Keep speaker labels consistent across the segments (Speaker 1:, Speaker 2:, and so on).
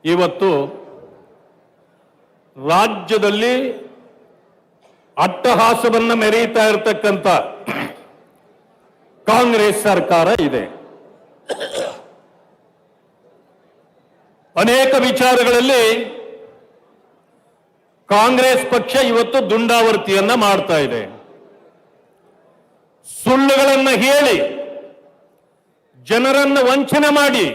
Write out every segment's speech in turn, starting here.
Speaker 1: ಇವತ್ತು ರಾಜ್ಯದಲ್ಲಿ ಅಟ್ಟಹಾಸವನ್ನ ಮೆರೀತಾ ಇರತಕ್ಕಂತ ಕಾಂಗ್ರೆಸ್ ಸರ್ಕಾರ ಇದೆ. ಅನೇಕ ವಿಚಾರಗಳಲ್ಲಿ ಕಾಂಗ್ರೆಸ್ ಪಕ್ಷ ಇವತ್ತು ದುಂಡಾವರ್ತಿಯನ್ನ ಮಾಡ್ತಾ ಇದೆ. ಸುಳ್ಳುಗಳನ್ನು ಹೇಳಿ ಜನರನ್ನು ವಂಚನೆ ಮಾಡಿ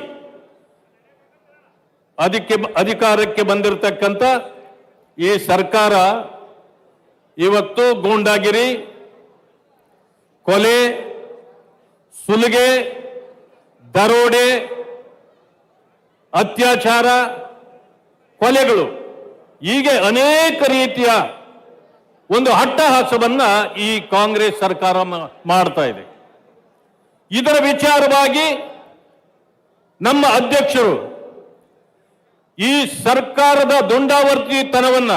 Speaker 1: ಅಧಿಕಾರಕ್ಕೆ ಬಂದಿರತಕ್ಕಂತ ಈ ಸರ್ಕಾರ ಇವತ್ತು ಗೂಂಡಾಗಿರಿ, ಕೊಲೆ, ಸುಲಿಗೆ, ದರೋಡೆ, ಅತ್ಯಾಚಾರ, ಕೊಲೆಗಳು ಹೀಗೆ ಅನೇಕ ರೀತಿಯ ಒಂದು ಅಟ್ಟಹಾಸವನ್ನ ಈ ಕಾಂಗ್ರೆಸ್ ಸರ್ಕಾರ ಮಾಡ್ತಾ ಇದೆ. ಇದರ ವಿಚಾರವಾಗಿ ನಮ್ಮ ಅಧ್ಯಕ್ಷರು ಈ ಸರ್ಕಾರದ ದುಂಡಾವರ್ತಿತನವನ್ನ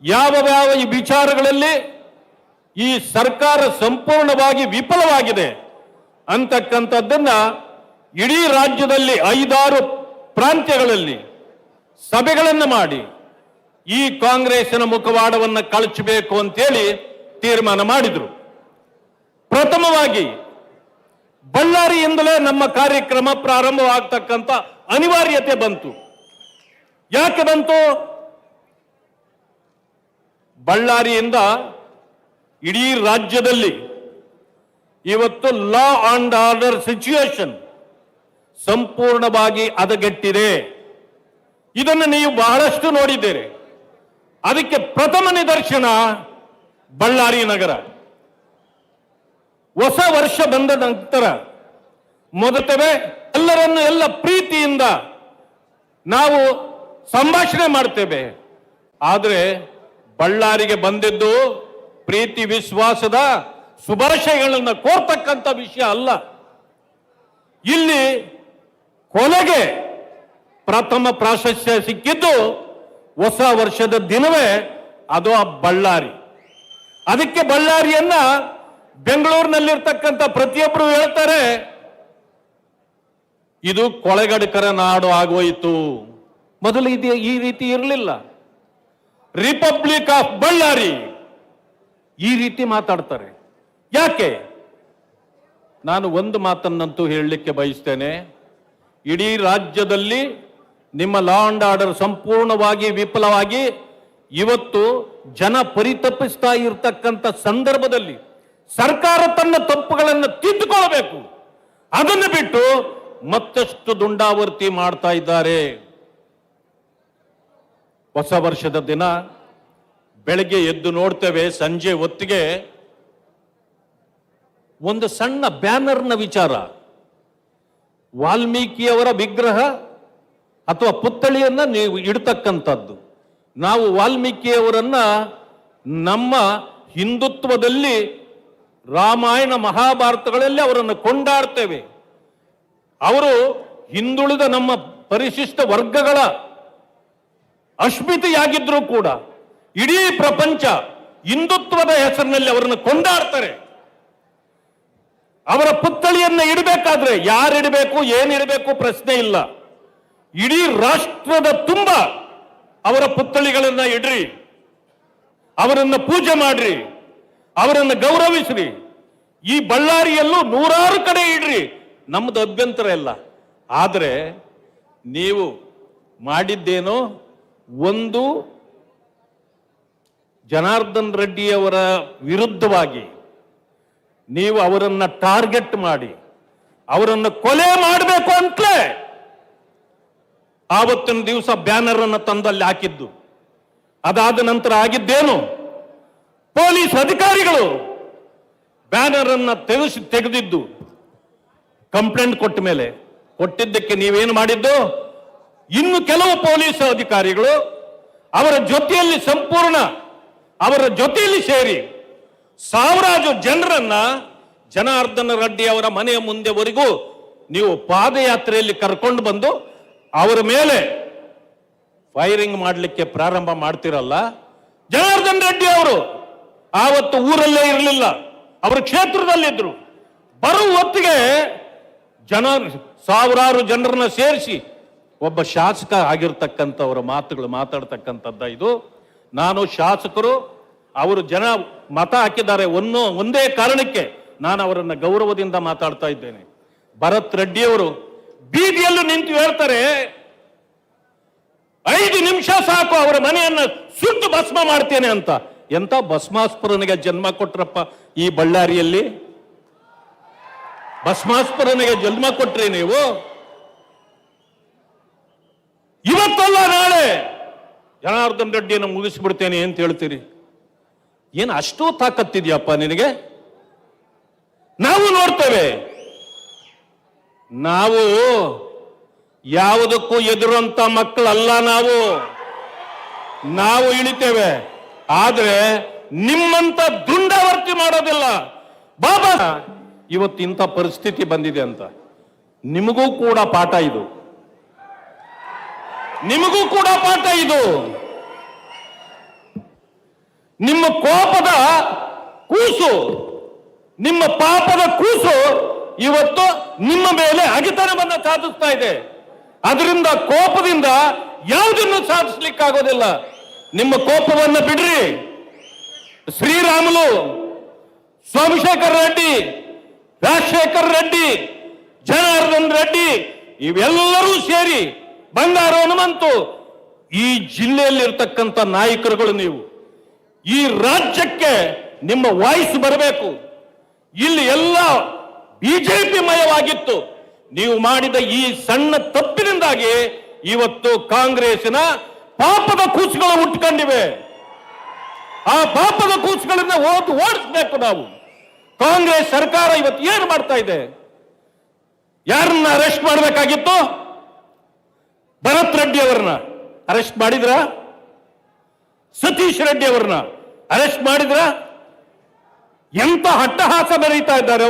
Speaker 1: ಯಾವ ಈ ವಿಚಾರಗಳಲ್ಲಿ ಈ ಸರ್ಕಾರ ಸಂಪೂರ್ಣವಾಗಿ ವಿಫಲವಾಗಿದೆ ಅಂತಕ್ಕಂಥದ್ದನ್ನ ಇಡೀ ರಾಜ್ಯದಲ್ಲಿ 5-6 ಪ್ರಾಂತ್ಯಗಳಲ್ಲಿ ಸಭೆಗಳನ್ನು ಮಾಡಿ ಈ ಕಾಂಗ್ರೆಸ್ಸಿನ ಮುಖವಾಡವನ್ನು ಕಳಚಬೇಕು ಅಂತೇಳಿ ತೀರ್ಮಾನ ಮಾಡಿದರು. ಪ್ರಥಮವಾಗಿ ಬಳ್ಳಾರಿಯಿಂದಲೇ ನಮ್ಮ ಕಾರ್ಯಕ್ರಮ ಪ್ರಾರಂಭವಾಗತಕ್ಕಂಥ ಅನಿವಾರ್ಯತೆ ಬಂತು. ಯಾಕೆ ಬಂತು? ಬಳ್ಳಾರಿಯಿಂದ ಇಡೀ ರಾಜ್ಯದಲ್ಲಿ ಇವತ್ತು ಲಾ ಅಂಡ್ ಆರ್ಡರ್ ಸಿಚುಯೇಷನ್ ಸಂಪೂರ್ಣವಾಗಿ ಹದಗೆಟ್ಟಿದೆ. ಇದನ್ನು ನೀವು ಬಹಳಷ್ಟು ನೋಡಿದ್ದೀರಿ. ಅದಕ್ಕೆ ಪ್ರಥಮ ನಿದರ್ಶನ ಬಳ್ಳಾರಿ ನಗರ. ಹೊಸ ವರ್ಷ ಬಂದ ನಂತರ ಮೊದಲೇ ಎಲ್ಲರನ್ನು ಎಲ್ಲ ಪ್ರೀತಿಯಿಂದ ನಾವು ಸಂಭಾಷಣೆ ಮಾಡ್ತೇವೆ. ಆದರೆ ಬಳ್ಳಾರಿಗೆ ಬಂದಿದ್ದು ಪ್ರೀತಿ ವಿಶ್ವಾಸದ ಶುಭಾಶಯಗಳನ್ನು ಕೋರ್ತಕ್ಕಂಥ ವಿಷಯ ಅಲ್ಲ. ಇಲ್ಲಿ ಕೊಲೆಗೆ ಪ್ರಥಮ ಪ್ರಾಶಸ್ತ್ಯ ಸಿಕ್ಕಿದ್ದು ಹೊಸ ವರ್ಷದ ದಿನವೇ ಅದು ಆ ಬಳ್ಳಾರಿ. ಅದಕ್ಕೆ ಬಳ್ಳಾರಿಯನ್ನ ಬೆಂಗಳೂರಿನಲ್ಲಿರ್ತಕ್ಕಂಥ ಪ್ರತಿಯೊಬ್ಬರು ಹೇಳ್ತಾರೆ, ಇದು ಕೊಳೆಗಡಕರ ನಾಡು ಆಗೋಯಿತು. ಮೊದಲು ಇದು ಈ ರೀತಿ ಇರಲಿಲ್ಲ. ರಿಪಬ್ಲಿಕ್ ಆಫ್ ಬಳ್ಳಾರಿ ಈ ರೀತಿ ಮಾತಾಡ್ತಾರೆ. ಯಾಕೆ? ನಾನು ಒಂದು ಮಾತನ್ನಂತೂ ಹೇಳಲಿಕ್ಕೆ ಬಯಸ್ತೇನೆ. ಇಡೀ ರಾಜ್ಯದಲ್ಲಿ ನಿಮ್ಮ ಲಾ ಅಂಡ್ ಆರ್ಡರ್ ಸಂಪೂರ್ಣವಾಗಿ ವಿಫಲವಾಗಿ ಇವತ್ತು ಜನ ಪರಿತಪಿಸ್ತಾ ಇರತಕ್ಕಂಥ ಸಂದರ್ಭದಲ್ಲಿ ಸರ್ಕಾರ ತನ್ನ ತಪ್ಪುಗಳನ್ನು ತಿದ್ದುಕೊಳ್ಳಬೇಕು. ಅದನ್ನು ಬಿಟ್ಟು ಮತ್ತಷ್ಟು ದುಂಡಾವರ್ತಿ ಮಾಡ್ತಾ ಇದ್ದಾರೆ. ಹೊಸ ವರ್ಷದ ದಿನ ಬೆಳಗ್ಗೆ ಎದ್ದು ನೋಡ್ತೇವೆ, ಸಂಜೆ ಹೊತ್ತಿಗೆ ಒಂದು ಸಣ್ಣ ಬ್ಯಾನರ್ನ ವಿಚಾರ, ವಾಲ್ಮೀಕಿಯವರ ವಿಗ್ರಹ ಅಥವಾ ಪುತ್ಥಳಿಯನ್ನ ನೀವು ಇಡ್ತಕ್ಕಂಥದ್ದು. ನಾವು ವಾಲ್ಮೀಕಿಯವರನ್ನ ನಮ್ಮ ಹಿಂದುತ್ವದಲ್ಲಿ ರಾಮಾಯಣ ಮಹಾಭಾರತಗಳಲ್ಲಿ ಅವರನ್ನು ಕೊಂಡಾಡ್ತೇವೆ. ಅವರು ಹಿಂದುಳಿದ ನಮ್ಮ ಪರಿಶಿಷ್ಟ ವರ್ಗಗಳ ಅಸ್ಮಿತೆಯಾಗಿದ್ರೂ ಕೂಡ ಇಡೀ ಪ್ರಪಂಚ ಹಿಂದುತ್ವದ ಹೆಸರಿನಲ್ಲಿ ಅವರನ್ನು ಕೊಂಡಾಡ್ತಾರೆ. ಅವರ ಪುತ್ಥಳಿಯನ್ನ ಇಡಬೇಕಾದ್ರೆ ಯಾರಿಡಬೇಕು, ಏನಿಡಬೇಕು ಪ್ರಶ್ನೆ ಇಲ್ಲ. ಇಡೀ ರಾಷ್ಟ್ರದ ತುಂಬ ಅವರ ಪುತ್ಥಳಿಗಳನ್ನ ಇಡ್ರಿ, ಅವರನ್ನ ಪೂಜೆ ಮಾಡ್ರಿ, ಅವರನ್ನು ಗೌರವಿಸ್ರಿ. ಈ ಬಳ್ಳಾರಿಯಲ್ಲೂ 100 ಕಡೆ ಇಡ್ರಿ, ನಮ್ದು ಅಭ್ಯಂತರ ಇಲ್ಲ. ಆದರೆ ನೀವು ಮಾಡಿದ್ದೇನೋ ಒಂದು ಜನಾರ್ದನ್ ರೆಡ್ಡಿಯವರ ವಿರುದ್ಧವಾಗಿ ನೀವು ಅವರನ್ನ ಟಾರ್ಗೆಟ್ ಮಾಡಿ ಅವರನ್ನು ಕೊಲೆ ಮಾಡಬೇಕು ಅಂತಲೇ ಆವತ್ತಿನ ದಿವಸ ಬ್ಯಾನರ್ ಅನ್ನು ತಂದಲ್ಲಿ ಹಾಕಿದ್ದು. ಅದಾದ ನಂತರ ಆಗಿದ್ದೇನು? ಪೊಲೀಸ್ ಅಧಿಕಾರಿಗಳು ಬ್ಯಾನರ್ ಅನ್ನ ತೆಗೆದಿದ್ದು ಕಂಪ್ಲೇಂಟ್ ಕೊಟ್ಟ ಮೇಲೆ ಕೊಟ್ಟಿದ್ದಕ್ಕೆ ನೀವೇನು ಮಾಡಿದ್ದು? ಇನ್ನು ಕೆಲವು ಪೊಲೀಸ್ ಅಧಿಕಾರಿಗಳು ಅವರ ಜೊತೆಯಲ್ಲಿ ಅವರ ಜೊತೆಯಲ್ಲಿ ಸೇರಿ ಸಾವಿರಾರು ಜನರನ್ನ ಜನಾರ್ದನ ರೆಡ್ಡಿ ಅವರ ಮನೆಯ ಮುಂದೆವರೆಗೂ ನೀವು ಪಾದಯಾತ್ರೆಯಲ್ಲಿ ಕರ್ಕೊಂಡು ಬಂದು ಅವರ ಮೇಲೆ ಫೈರಿಂಗ್ ಮಾಡಲಿಕ್ಕೆ ಪ್ರಾರಂಭ ಮಾಡ್ತಿರಲ್ಲ. ಜನಾರ್ದನ್ ರೆಡ್ಡಿ ಅವರು ಆವತ್ತು ಊರಲ್ಲೇ ಇರಲಿಲ್ಲ, ಅವರ ಕ್ಷೇತ್ರದಲ್ಲಿದ್ರು. ಬರುವ ಹೊತ್ತಿಗೆ ಸಾವಿರಾರು ಜನರನ್ನ ಸೇರಿಸಿ ಒಬ್ಬ ಶಾಸಕ ಆಗಿರ್ತಕ್ಕಂಥವರ ಮಾತುಗಳು ಮಾತಾಡ್ತಕ್ಕಂಥದ್ದ ಇದು. ನಾನು ಶಾಸಕರು ಅವರು ಜನ ಮತ ಹಾಕಿದ್ದಾರೆ ಒಂದೇ ಕಾರಣಕ್ಕೆ ನಾನು ಅವರನ್ನ ಗೌರವದಿಂದ ಮಾತಾಡ್ತಾ ಇದ್ದೇನೆ. ಭರತ್ ರೆಡ್ಡಿಯವರು ಬೀದಿಯಲ್ಲೂ ನಿಂತು ಹೇಳ್ತಾರೆ 5 ನಿಮಿಷ ಸಾಕು ಅವರ ಮನೆಯನ್ನ ಸುಟ್ಟು ಭಸ್ಮ ಮಾಡ್ತೇನೆ ಅಂತ. ಎಂತ ಭಸ್ಮಾಸ್ಪುರನಿಗೆ ಜನ್ಮ ಕೊಟ್ರಪ್ಪ ಈ ಬಳ್ಳಾರಿಯಲ್ಲಿ. ಭಸ್ಮಾಸ್ಪುರನಿಗೆ ಜನ್ಮ ಕೊಟ್ರಿ ನೀವು. ಇವತ್ತಲ್ಲ ನಾಳೆ ಜನಾರ್ದನ್ ರೆಡ್ಡಿಯನ್ನು ಮುಗಿಸ್ಬಿಡ್ತೇನೆ ಅಂತ ಹೇಳ್ತೀರಿ. ಏನು ಅಷ್ಟು ತಾಕತ್ತಿದ್ಯಪ್ಪ ನಿನಗೆ? ನಾವು ನೋಡ್ತೇವೆ. ನಾವು ಯಾವುದಕ್ಕೂ ಎದುರಂತ ಮಕ್ಕಳಲ್ಲ. ನಾವು ಇಳಿತೇವೆ, ಆದ್ರೆ ನಿಮ್ಮಂತ ದುಂಡಾವರ್ತಿ ಮಾಡೋದಿಲ್ಲ. ಬಾಬಾ ಇವತ್ತಿಂತ ಪರಿಸ್ಥಿತಿ ಬಂದಿದೆ ಅಂತ ನಿಮಗೂ ಕೂಡ ಪಾಠ ಇದು. ನಿಮಗೂ ಕೂಡ ಪಾಠ ಇದು. ನಿಮ್ಮ ಕೋಪದ ಕೂಸು, ನಿಮ್ಮ ಪಾಪದ ಕೂಸು ಇವತ್ತು ನಿಮ್ಮ ಮೇಲೆ ಅಗಿತನವನ್ನ ಸಾಧಿಸ್ತಾ ಇದೆ. ಅದರಿಂದ ಕೋಪದಿಂದ ಯಾವುದನ್ನು ಸಾಧಿಸ್ಲಿಕ್ಕಾಗೋದಿಲ್ಲ. ನಿಮ್ಮ ಕೋಪವನ್ನು ಬಿಡ್ರಿ. ಶ್ರೀರಾಮುಲು, ಸೋಮಶೇಖರ್ ರೆಡ್ಡಿ, ರಾಜಶೇಖರ್ ರೆಡ್ಡಿ, ಜನಾರ್ದನ್ ರೆಡ್ಡಿ ಇವೆಲ್ಲರೂ ಸೇರಿ ಬಂಗಾರು ಹನುಮಂತು ಈ ಜಿಲ್ಲೆಯಲ್ಲಿರ್ತಕ್ಕಂಥ ನಾಯಕರುಗಳು ನೀವು. ಈ ರಾಜ್ಯಕ್ಕೆ ನಿಮ್ಮ ವಾಯ್ಸ್ ಬರಬೇಕು. ಇಲ್ಲಿ ಎಲ್ಲ ಬಿಜೆಪಿ ಮಯವಾಗಿತ್ತು. ನೀವು ಮಾಡಿದ ಈ ಸಣ್ಣ ತಪ್ಪಿನಿಂದಾಗಿ ಇವತ್ತು ಕಾಂಗ್ರೆಸ್ಸಿನ ಪಾಪದ ಕೂಸುಗಳು ಹುಟ್ಟುಕೊಂಡಿವೆ. ಆ ಪಾಪದ ಕೂಸುಗಳನ್ನ ಓಡಿಸ್ಬೇಕು ನಾವು. ಕಾಂಗ್ರೆಸ್ ಸರ್ಕಾರ ಇವತ್ತು ಏನು ಮಾಡ್ತಾ ಇದೆ? ಯಾರನ್ನ ಅರೆಸ್ಟ್ ಮಾಡಬೇಕಾಗಿತ್ತು? ಭರತ್ ರೆಡ್ಡಿ ಅವರನ್ನ ಅರೆಸ್ಟ್ ಮಾಡಿದ್ರ? ಸತೀಶ್ ರೆಡ್ಡಿ ಅವರನ್ನ ಅರೆಸ್ಟ್ ಮಾಡಿದ್ರ? ಎಂತ ಹಟ್ಟಹಾಸ ಬರೀತಾ ಇದ್ದಾರೆ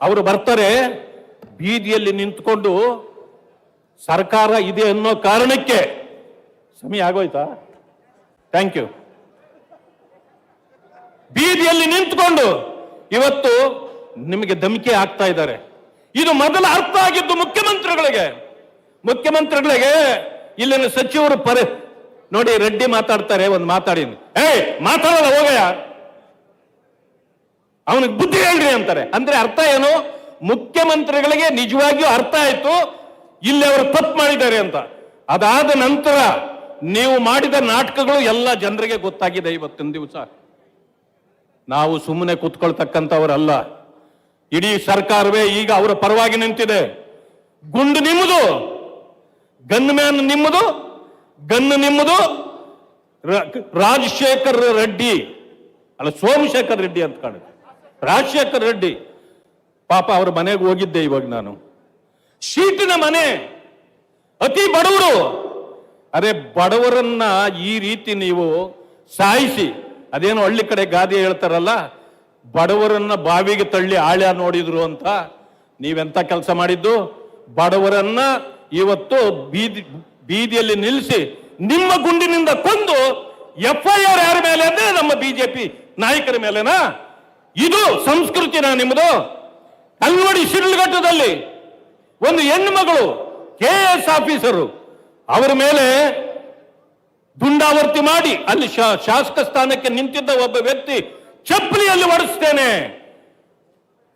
Speaker 1: ಅವರು ಬರ್ತಾರೆ ಬೀದಿಯಲ್ಲಿ ನಿಂತ್ಕೊಂಡು ಸರ್ಕಾರ ಇದೆ ಅನ್ನೋ ಕಾರಣಕ್ಕೆ. ಸಮಯ ಆಗೋಯ್ತಾ? Thank you. ಬೀದಿಯಲ್ಲಿ ನಿಂತ್ಕೊಂಡು ಇವತ್ತು ನಿಮಗೆ ಧಮಕಿ ಹಾಕ್ತಾ ಇದ್ದಾರೆ. ಇದು ಮೊದಲ ಅರ್ಥ ಆಗಿದ್ದು ಮುಖ್ಯಮಂತ್ರಿಗಳಿಗೆ ಇಲ್ಲಿನ ಸಚಿವರು ನೋಡಿ ರೆಡ್ಡಿ ಮಾತಾಡ್ತಾರೆ, ಒಂದು ಮಾತಾಡಿ ಮಾತಾಡಲ್ಲ ಹೋಗಯ್ಯ, ಅವನಿಗೆ ಬುದ್ಧಿ ಹೇಳ್ರಿ ಅಂತಾರೆ. ಅಂದ್ರೆ ಅರ್ಥ ಏನು? ಮುಖ್ಯಮಂತ್ರಿಗಳಿಗೆ ನಿಜವಾಗಿಯೂ ಅರ್ಥ ಆಯ್ತು ಇಲ್ಲಿ ಅವರು ತಪ್ಪು ಮಾಡಿದ್ದಾರೆ ಅಂತ. ಅದಾದ ನಂತರ ನೀವು ಮಾಡಿದ ನಾಟಕಗಳು ಎಲ್ಲ ಜನರಿಗೆ ಗೊತ್ತಾಗಿದೆ. ಇವತ್ತಿನ ದಿವಸ ನಾವು ಸುಮ್ಮನೆ ಕೂತ್ಕೊಳ್ತಕ್ಕಂಥವರಲ್ಲ. ಇಡೀ ಸರ್ಕಾರವೇ ಈಗ ಅವರ ಪರವಾಗಿ ನಿಂತಿದೆ. ಗುಂಡು ನಿಮ್ಮದು, ಗನ್ ಮ್ಯಾನ್ ನಿಮ್ಮದು, ಗನ್ನು ನಿಮ್ಮದು. ರಾಜಶೇಖರ್ ರೆಡ್ಡಿ ಅಲ್ಲ, ಸೋಮಶೇಖರ್ ರೆಡ್ಡಿ ಅಂತ ಕಾಣುತ್ತೆ. ರಾಜಶೇಖರ್ ರೆಡ್ಡಿ ಪಾಪ ಅವ್ರ ಮನೆಗೆ ಹೋಗಿದ್ದೆ ಇವಾಗ ನಾನು. ಶೀಟಿನ ಮನೆ, ಅತಿ ಬಡವರು. ಅರೆ ಬಡವರನ್ನ ಈ ರೀತಿ ನೀವು ಸಾಯಿಸಿ, ಅದೇನೋ ಹಳ್ಳಿ ಕಡೆ ಗಾದೆ ಹೇಳ್ತಾರಲ್ಲ, ಬಡವರನ್ನ ಬಾವಿಗೆ ತಳ್ಳಿ ಆಳ್ಯ ನೋಡಿದ್ರು ಅಂತ. ನೀವೆಂತ ಕೆಲಸ ಮಾಡಿದ್ದು? ಬಡವರನ್ನ ಇವತ್ತು ಬೀದಿಯಲ್ಲಿ ನಿಲ್ಲಿಸಿ ನಿಮ್ಮ ಗುಂಡಿನಿಂದ ಕೊಂದು FIR ಯಾರ ಮೇಲೆ ಅಂದ್ರೆ ನಮ್ಮ ಬಿಜೆಪಿ ನಾಯಕರ ಮೇಲೆನಾ? ಇದು ಸಂಸ್ಕೃತಿನ ನಿಮ್ಮದು? ಅಲ್ಲಿ ನೋಡಿ, ಶಿಡ್ಲಘಟ್ಟದಲ್ಲಿ ಒಂದು ಹೆಣ್ಣು ಮಗಳು KS ಆಫೀಸರು, ಅವರ ಮೇಲೆ ದುಂಡಾವರ್ತಿ ಮಾಡಿ ಅಲ್ಲಿ ಶಾಸಕ ಸ್ಥಾನಕ್ಕೆ ನಿಂತಿದ್ದ ಒಬ್ಬ ವ್ಯಕ್ತಿ ಚಪ್ಪಲಿಯಲ್ಲಿ ಹೊಡೆಸ್ತೇನೆ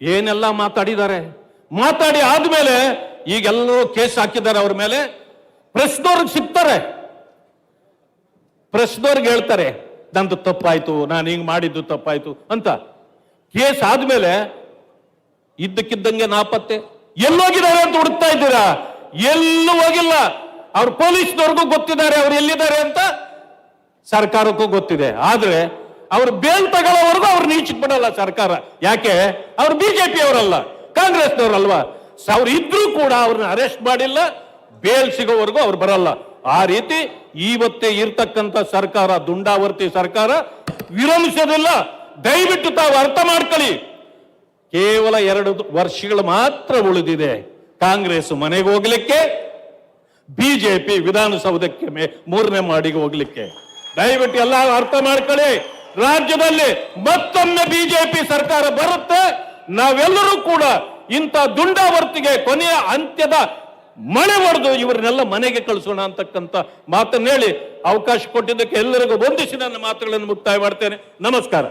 Speaker 1: ಏನೆಲ್ಲ ಮಾತಾಡಿದ್ದಾರೆ. ಮಾತಾಡಿ ಆದ್ಮೇಲೆ ಈಗೆಲ್ಲರೂ ಕೇಸ್ ಹಾಕಿದ್ದಾರೆ ಅವ್ರ ಮೇಲೆ. ಪ್ರೆಸ್ದವ್ರಿಗೆ ಸಿಗ್ತಾರೆ, ಪ್ರೆಸ್ದವ್ರಿಗೆ ಹೇಳ್ತಾರೆ ನಂದು ತಪ್ಪಾಯ್ತು, ನಾನು ಹಿಂಗ್ ಮಾಡಿದ್ದು ತಪ್ಪಾಯ್ತು ಅಂತ. ಕೇಸ್ ಆದ್ಮೇಲೆ ಇದ್ದಕ್ಕಿದ್ದಂಗೆ ನಾಪತ್ತೆ. ಎಲ್ಲೋಗಿದ್ದಾರೆ ಅಂತ ಹುಡುಕ್ತಾ ಇದ್ದೀರಾ? ಎಲ್ಲೂ ಹೋಗಿಲ್ಲ. ಅವ್ರು ಪೊಲೀಸ್ನವ್ರಿಗೂ ಗೊತ್ತಿದ್ದಾರೆ ಅವ್ರು ಎಲ್ಲಿದ್ದಾರೆ ಅಂತ, ಸರ್ಕಾರಕ್ಕೂ ಗೊತ್ತಿದೆ. ಆದ್ರೆ ಅವ್ರು ಬೇಲ್ ತಗೊಳ್ಳೋವರೆಗೂ ಅವ್ರು ನೀಚಕ್ ಬಿಡಲ್ಲ ಸರ್ಕಾರ. ಯಾಕೆ? ಅವ್ರು ಬಿಜೆಪಿ ಅವರಲ್ಲ, ಕಾಂಗ್ರೆಸ್ನವರಲ್ವಾ. ಅವ್ರು ಇದ್ರೂ ಕೂಡ ಅವ್ರನ್ನ ಅರೆಸ್ಟ್ ಮಾಡಿಲ್ಲ, ಬೇಲ್ ಸಿಗೋವರೆಗೂ ಅವ್ರು ಬರಲ್ಲ. ಆ ರೀತಿ ಇವತ್ತೇ ಇರ್ತಕ್ಕಂಥ ಸರ್ಕಾರ ದುಂಡಾವರ್ತಿ ಸರ್ಕಾರ ವಿರಮಿಸೋದಿಲ್ಲ. ದಯವಿಟ್ಟು ತಾವು ಅರ್ಥ ಮಾಡ್ಕೊಳ್ಳಿ. ಕೇವಲ 2 ವರ್ಷಗಳು ಮಾತ್ರ ಉಳಿದಿದೆ ಕಾಂಗ್ರೆಸ್ ಮನೆಗೆ ಹೋಗ್ಲಿಕ್ಕೆ, ಬಿಜೆಪಿ ವಿಧಾನಸೌಧಕ್ಕೆ 3ನೇ ಮಾಡಿಗೆ ಹೋಗ್ಲಿಕ್ಕೆ. ದಯವಿಟ್ಟು ಎಲ್ಲ ಅರ್ಥ ಮಾಡ್ಕೊಳ್ಳಿ. ರಾಜ್ಯದಲ್ಲಿ ಮತ್ತೊಮ್ಮೆ ಬಿಜೆಪಿ ಸರ್ಕಾರ ಬರುತ್ತೆ. ನಾವೆಲ್ಲರೂ ಕೂಡ ಇಂಥ ದುಂಡಾವರ್ತಿಗೆ ಕೊನೆಯ ಅಂತ್ಯದ ಮಳೆ ಹೊಡೆದು ಇವರನ್ನೆಲ್ಲ ಮನೆಗೆ ಕಳಿಸೋಣ ಅಂತಕ್ಕಂಥ ಮಾತನ್ನ ಹೇಳಿ ಅವಕಾಶ ಕೊಟ್ಟಿದ್ದಕ್ಕೆ ಎಲ್ಲರಿಗೂ ವಂದಿಸಿ ನನ್ನ ಮಾತುಗಳನ್ನು ಮುಕ್ತಾಯ ಮಾಡ್ತೇನೆ. ನಮಸ್ಕಾರ.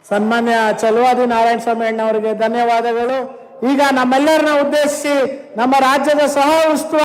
Speaker 2: ಸನ್ಮಾನ್ಯ ಚಲುವಾದಿ ನಾರಾಯಣ ಸ್ವಾಮಿ ಅಣ್ಣವರಿಗೆ ಧನ್ಯವಾದಗಳು. ಈಗ ನಮ್ಮೆಲ್ಲರನ್ನ ಉದ್ದೇಶಿಸಿ ನಮ್ಮ ರಾಜ್ಯದ ಸಹ ಉಸ್ತುವಾರಿ